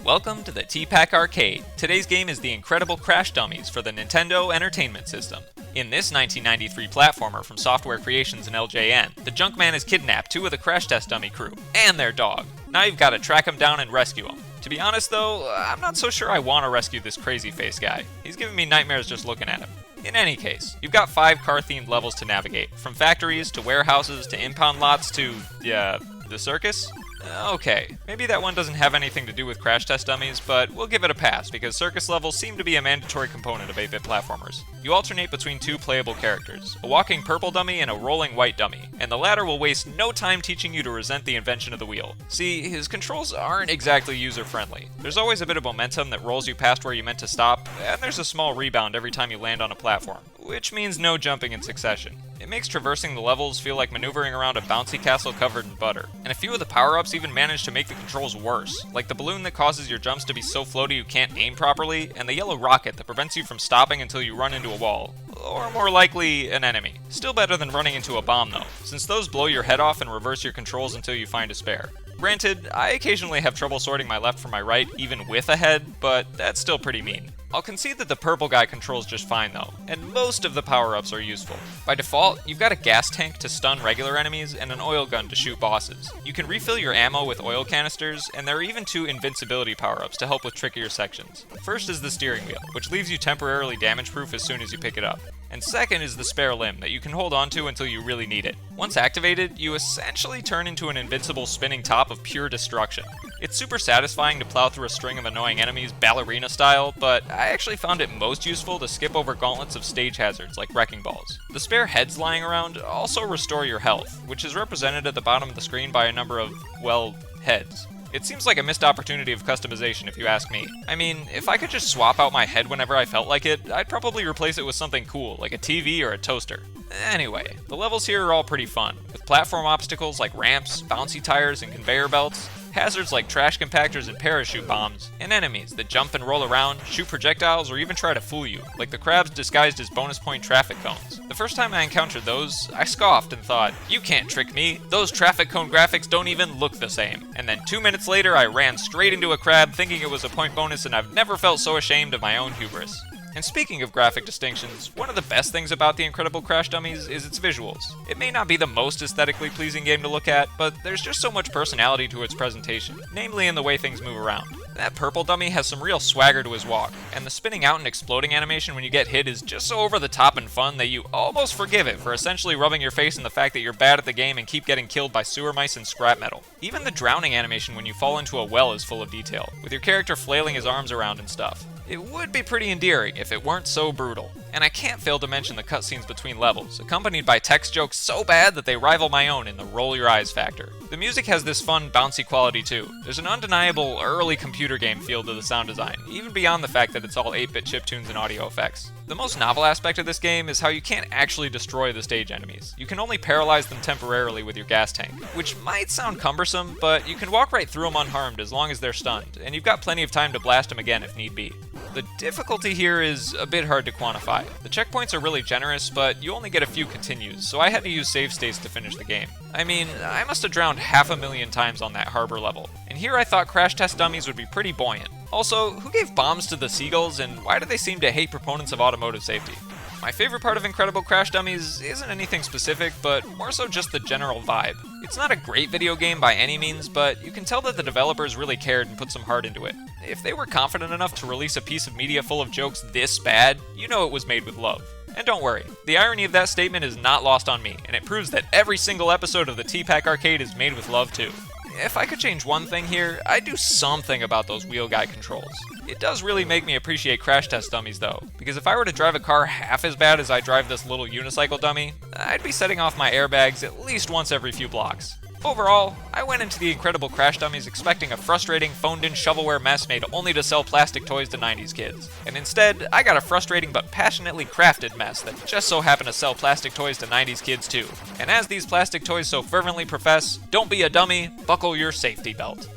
Welcome to the T-Pac Arcade. Today's game is the incredible Crash Dummies for the Nintendo Entertainment System. In this 1993 platformer from Software Creations and LJN, the Junkman has kidnapped two of the Crash Test Dummy crew, and their dog. Now you've got to track them down and rescue them. To be honest though, I'm not so sure I want to rescue this crazy face guy. He's giving me nightmares just looking at him. In any case, you've got 5 car-themed levels to navigate, from factories to warehouses to impound lots to, the circus? Okay, maybe that one doesn't have anything to do with Crash Test Dummies, but we'll give it a pass because circus levels seem to be a mandatory component of 8-bit platformers. You alternate between 2 playable characters, a walking purple dummy and a rolling white dummy, and the latter will waste no time teaching you to resent the invention of the wheel. See, his controls aren't exactly user-friendly. There's always a bit of momentum that rolls you past where you meant to stop, and there's a small rebound every time you land on a platform, which means no jumping in succession. It makes traversing the levels feel like maneuvering around a bouncy castle covered in butter. And a few of the power-ups even manage to make the controls worse, like the balloon that causes your jumps to be so floaty you can't aim properly, and the yellow rocket that prevents you from stopping until you run into a wall. Or more likely, an enemy. Still better than running into a bomb though, since those blow your head off and reverse your controls until you find a spare. Granted, I occasionally have trouble sorting my left from my right even with a head, but that's still pretty mean. I'll concede that the purple guy controls just fine though, and most of the power-ups are useful. By default, you've got a gas tank to stun regular enemies and an oil gun to shoot bosses. You can refill your ammo with oil canisters, and there are even 2 invincibility power-ups to help with trickier sections. First is the steering wheel, which leaves you temporarily damage-proof as soon as you pick it up. And second is the spare limb that you can hold onto until you really need it. Once activated, you essentially turn into an invincible spinning top of pure destruction. It's super satisfying to plow through a string of annoying enemies ballerina style, but I actually found it most useful to skip over gauntlets of stage hazards like wrecking balls. The spare heads lying around also restore your health, which is represented at the bottom of the screen by a number of, well, heads. It seems like a missed opportunity of customization if you ask me. I mean, if I could just swap out my head whenever I felt like it, I'd probably replace it with something cool, like a TV or a toaster. Anyway, the levels here are all pretty fun, with platform obstacles like ramps, bouncy tires, and conveyor belts, hazards like trash compactors and parachute bombs, and enemies that jump and roll around, shoot projectiles, or even try to fool you, like the crabs disguised as bonus point traffic cones. The first time I encountered those, I scoffed and thought, you can't trick me, those traffic cone graphics don't even look the same. And then 2 minutes later I ran straight into a crab thinking it was a point bonus, and I've never felt so ashamed of my own hubris. And speaking of graphic distinctions, one of the best things about the incredible Crash Dummies is its visuals. It may not be the most aesthetically pleasing game to look at, but there's just so much personality to its presentation, namely in the way things move around. That purple dummy has some real swagger to his walk, and the spinning out and exploding animation when you get hit is just so over the top and fun that you almost forgive it for essentially rubbing your face in the fact that you're bad at the game and keep getting killed by sewer mice and scrap metal. Even the drowning animation when you fall into a well is full of detail, with your character flailing his arms around and stuff. It would be pretty endearing if it weren't so brutal. And I can't fail to mention the cutscenes between levels, accompanied by text jokes so bad that they rival my own in the roll your eyes factor. The music has this fun, bouncy quality too. There's an undeniable early computer game feel to the sound design, even beyond the fact that it's all 8-bit chiptunes and audio effects. The most novel aspect of this game is how you can't actually destroy the stage enemies. You can only paralyze them temporarily with your gas tank, which might sound cumbersome, but you can walk right through them unharmed as long as they're stunned, and you've got plenty of time to blast them again if need be. The difficulty here is a bit hard to quantify. The checkpoints are really generous, but you only get a few continues, so I had to use save states to finish the game. I mean, I must have drowned 500,000 times on that harbor level, and here I thought Crash Test Dummies would be pretty buoyant. Also, who gave bombs to the seagulls, and why do they seem to hate proponents of automotive safety? My favorite part of Incredible Crash Dummies isn't anything specific, but more so just the general vibe. It's not a great video game by any means, but you can tell that the developers really cared and put some heart into it. If they were confident enough to release a piece of media full of jokes this bad, you know it was made with love. And don't worry, the irony of that statement is not lost on me, and it proves that every single episode of the T-Pac Arcade is made with love too. If I could change one thing here, I'd do something about those wheel guy controls. It does really make me appreciate Crash Test Dummies though, because if I were to drive a car half as bad as I drive this little unicycle dummy, I'd be setting off my airbags at least once every few blocks. Overall, I went into the Incredible Crash Dummies expecting a frustrating, phoned-in shovelware mess made only to sell plastic toys to 90s kids. And instead, I got a frustrating but passionately crafted mess that just so happened to sell plastic toys to 90s kids too. And as these plastic toys so fervently profess, don't be a dummy, buckle your safety belt.